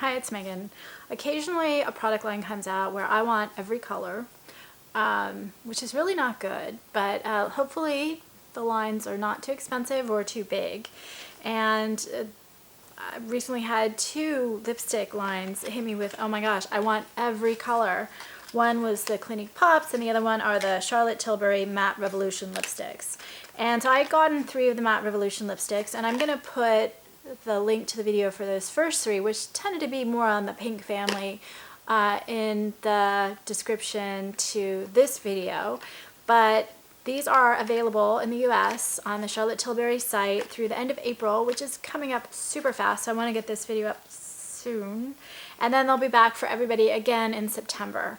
Hi, it's Megan. Occasionally a product line comes out where I want every color, which is really not good, but hopefully the lines are not too expensive or too big. And I recently had two lipstick lines hit me with, oh my gosh, I want every color. One was the Clinique Pops and the other one are the Charlotte Tilbury Matte Revolution lipsticks. And so I'd gotten 3 of the Matte Revolution lipsticks, and I'm going to put the link to the video for those first 3, which tended to be more on the pink family, in the description to this video. But these are available in the US on the Charlotte Tilbury site through the end of April, which is coming up super fast. So I want to get this video up soon. And then they'll be back for everybody again in September.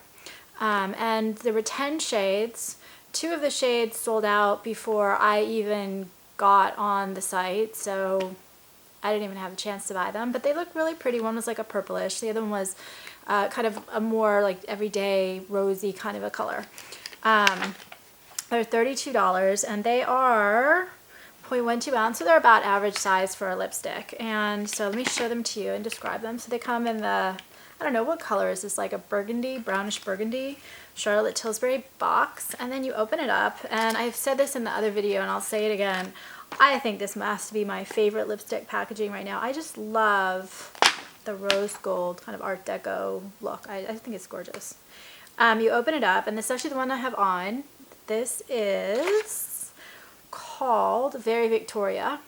And there were 10 shades. 2 of the shades sold out before I even got on the site, so I didn't even have a chance to buy them, but they look really pretty. One was like a purplish, the other one was kind of a more like everyday rosy kind of a color. They're $32 and they are 0.12 ounce, so they're about average size for a lipstick. And so let me show them to you and describe them. So they come in the, I don't know, what color is this, like a burgundy, brownish burgundy Charlotte Tilbury box, and then you open it up, and I've said this in the other video and I'll say it again, I think this has to be my favorite lipstick packaging right now. I just love the rose gold kind of art deco look. I think it's gorgeous. You open it up, and this is actually the one I have on. This is called Very Victoria.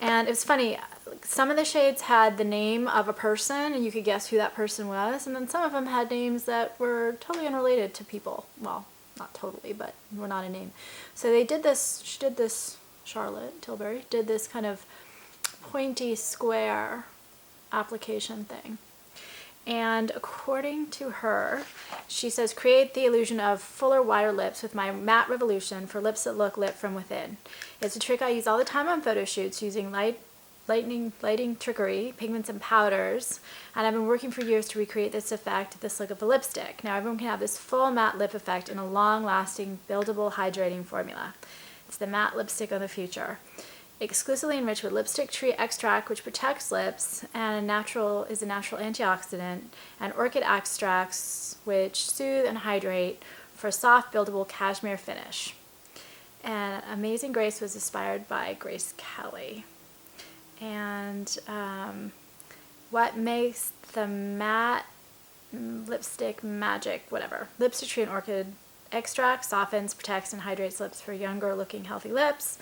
And it was funny, some of the shades had the name of a person and you could guess who that person was, and then some of them had names that were totally unrelated to people. Well, not totally, but were not a name. So they did this, she did this, Charlotte Tilbury did this kind of pointy square application thing. And according to her, she says, create the illusion of fuller, wider lips with my Matte Revolution for lips that look lit from within. It's a trick I use all the time on photo shoots using lighting trickery, pigments and powders, and I've been working for years to recreate this effect, this look of a lipstick. Now everyone can have this full matte lip effect in a long-lasting, buildable, hydrating formula. It's the matte lipstick of the future. Exclusively enriched with lipstick tree extract, which protects lips, and is a natural antioxidant, and orchid extracts, which soothe and hydrate for a soft, buildable cashmere finish. And Amazing Grace was inspired by Grace Kelly. And what makes the matte lipstick magic, whatever. Lipstick tree and orchid extract softens, protects, and hydrates lips for younger looking healthy lips.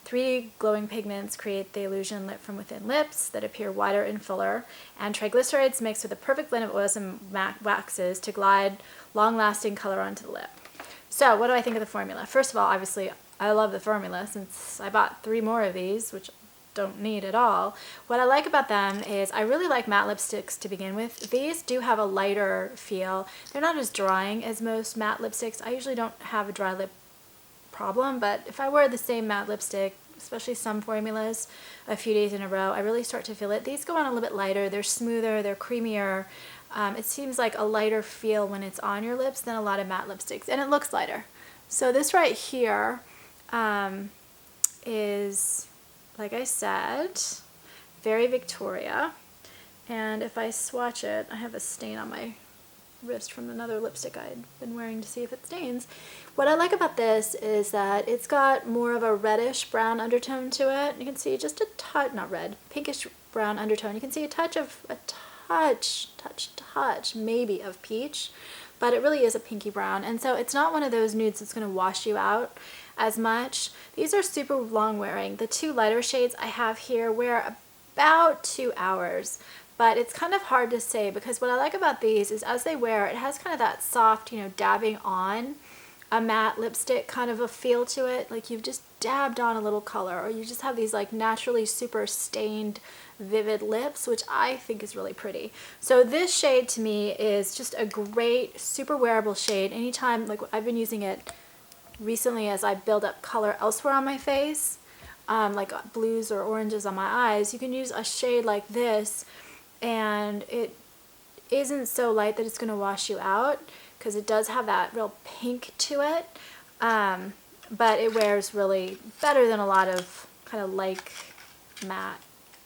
3D glowing pigments create the illusion lit from within lips that appear wider and fuller, and triglycerides mixed with a perfect blend of oils and waxes to glide long-lasting color onto the lip. So what do I think of the formula? First of all, obviously, I love the formula since I bought 3 more of these, which don't need at all. What I like about them is I really like matte lipsticks to begin with. These do have a lighter feel. They're not as drying as most matte lipsticks. I usually don't have a dry lip problem, but if I wear the same matte lipstick, especially some formulas, a few days in a row, I really start to feel it. These go on a little bit lighter, they're smoother, they're creamier. It seems like a lighter feel when it's on your lips than a lot of matte lipsticks, and it looks lighter. So this right here is, like I said, Very Victoria, and if I swatch it, I have a stain on my wrist from another lipstick I'd been wearing to see if it stains. What I like about this is that it's got more of a reddish brown undertone to it. You can see just a touch, not red, pinkish brown undertone. You can see a touch maybe of peach, but it really is a pinky brown, and so it's not one of those nudes that's going to wash you out as much. These are super long wearing. The 2 lighter shades I have here wear about 2 hours. But it's kind of hard to say because what I like about these is as they wear, it has kind of that soft, you know, dabbing on a matte lipstick kind of a feel to it. Like you've just dabbed on a little color, or you just have these like naturally super stained, vivid lips, which I think is really pretty. So this shade to me is just a great, super wearable shade. Anytime, like I've been using it recently as I build up color elsewhere on my face, like blues or oranges on my eyes, you can use a shade like this and it isn't so light that it's going to wash you out because it does have that real pink to it, but it wears really better than a lot of kind of like matte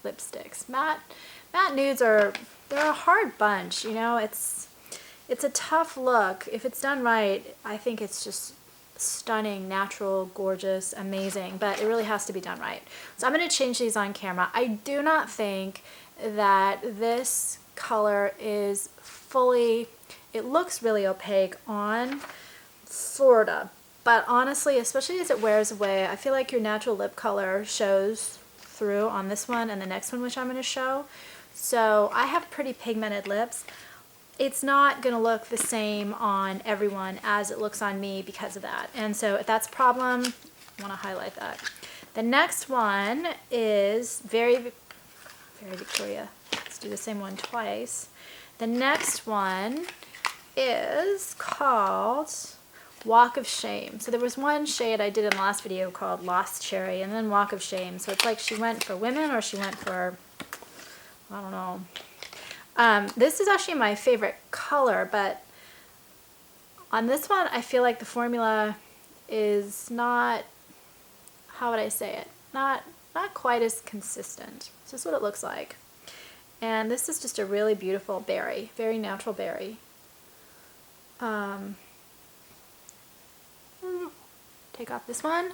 lipsticks. matte nudes they're a hard bunch, you know, it's a tough look. If it's done right, I think it's just stunning, natural, gorgeous, amazing, but it really has to be done right. So I'm going to change these on camera. I do not think that this color is fully, it looks really opaque on, sorta, but honestly, especially as it wears away, I feel like your natural lip color shows through on this one and the next one, which I'm going to show. So I have pretty pigmented lips. It's not going to look the same on everyone as it looks on me because of that. And so if that's a problem, I want to highlight that. The next one is very Victoria. Let's do the same one twice. The next one is called Walk of Shame. So there was one shade I did in the last video called Lost Cherry, and then Walk of Shame. So it's like she went for women or she went for, I don't know. This is actually my favorite color, but on this one I feel like the formula is not, how would I say it, not quite as consistent. This is what it looks like. And this is just a really beautiful berry, very natural berry. Take off this one,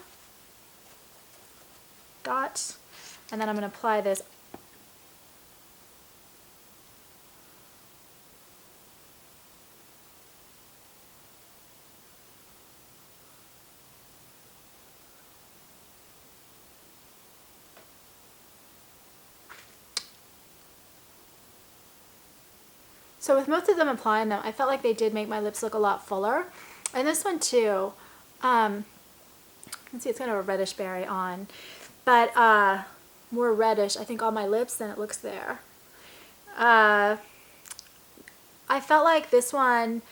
dot, and then I'm going to apply this. So with most of them applying them, I felt like they did make my lips look a lot fuller. And this one too, you can see it's kind of a reddish berry on, but more reddish, I think, on my lips than it looks there. I felt like this one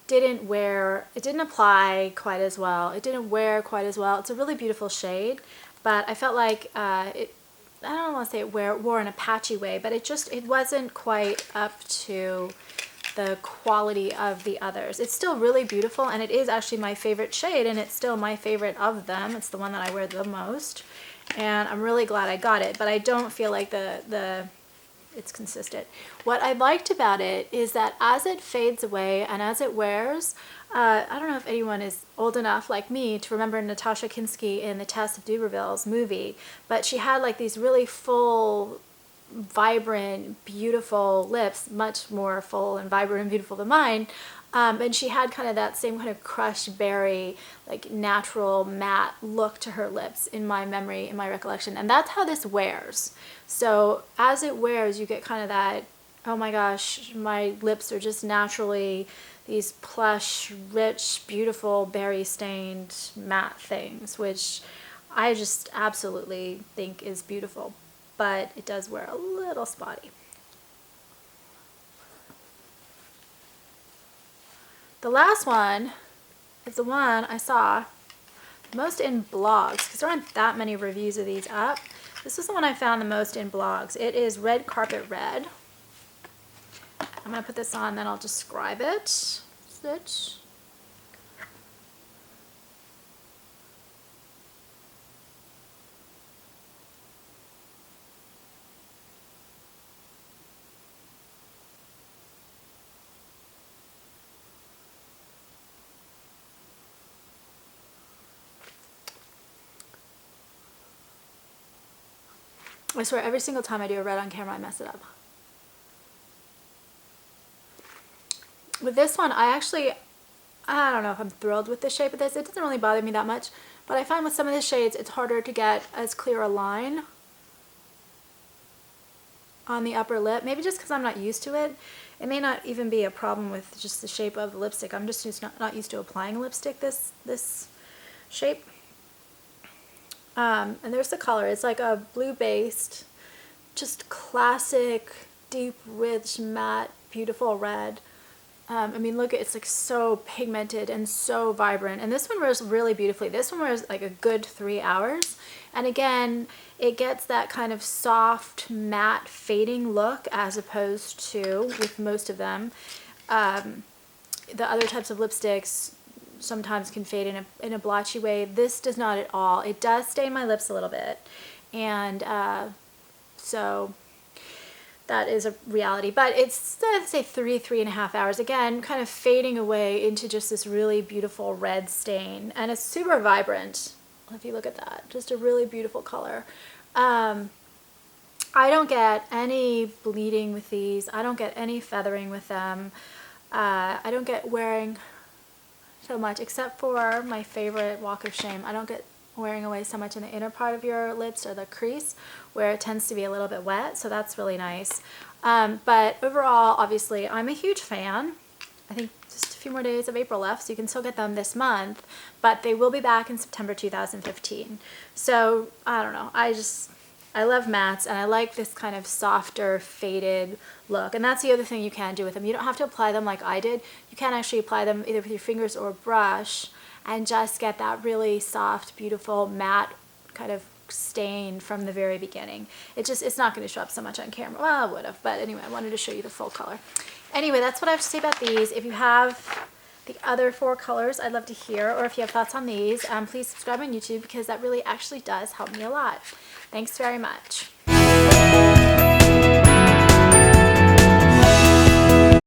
didn't wear, it didn't apply quite as well. It didn't wear quite as well. It's a really beautiful shade, but I felt like I don't want to say it wore in a patchy way, but it wasn't quite up to the quality of the others. It's still really beautiful, and it is actually my favorite shade, and it's still my favorite of them. It's the one that I wear the most, and I'm really glad I got it, but I don't feel like it's consistent. What I liked about it is that as it fades away and as it wears, I don't know if anyone is old enough like me to remember Natasha Kinski in The Test of Duberville's movie, but she had like these really full, vibrant, beautiful lips, much more full and vibrant and beautiful than mine. And she had kind of that same kind of crushed berry, like natural matte look to her lips in my memory, in my recollection. And that's how this wears. So as it wears, you get kind of that, oh my gosh, my lips are just naturally these plush, rich, beautiful, berry stained matte things, which I just absolutely think is beautiful. But it does wear a little spotty. The last one is the one I saw most in blogs, because there aren't that many reviews of these up. This is the one I found the most in blogs. It is Red Carpet Red. I'm going to put this on, then I'll describe it. Sit. I swear every single time I do a red on camera I mess it up. With this one, I don't know if I'm thrilled with the shape of this. It doesn't really bother me that much, but I find with some of the shades it's harder to get as clear a line on the upper lip. Maybe just because I'm not used to it. It may not even be a problem with just the shape of the lipstick. I'm just not used to applying a lipstick this shape. And there's the color. It's like a blue-based, just classic, deep, rich, matte, beautiful red. I mean, look, it's like so pigmented and so vibrant. And this one wears really beautifully. This one wears like a good 3 hours. And again, it gets that kind of soft, matte, fading look as opposed to, with most of them, the other types of lipsticks sometimes can fade in a blotchy way. This does not at all. It does stain my lips a little bit, and so that is a reality. But it's, I'd say 3.5 hours. Again, kind of fading away into just this really beautiful red stain. And it's super vibrant. If you look at that, just a really beautiful color. I don't get any bleeding with these. I don't get any feathering with them. I don't get wearing so much, except for my favorite walk of shame. I don't get wearing away so much in the inner part of your lips or the crease where it tends to be a little bit wet, so that's really nice. But overall, obviously, I'm a huge fan. I think just a few more days of April left, so you can still get them this month, but they will be back in September 2015. So I don't know, I love mattes, and I like this kind of softer, faded look. And that's the other thing you can do with them. You don't have to apply them like I did. You can actually apply them either with your fingers or a brush and just get that really soft, beautiful, matte kind of stain from the very beginning. It's not going to show up so much on camera. Well, it would have, but anyway, I wanted to show you the full color. Anyway, that's what I have to say about these. If you have the other 4 colors, I'd love to hear, or if you have thoughts on these, please subscribe on YouTube, because that really actually does help me a lot. Thanks very much.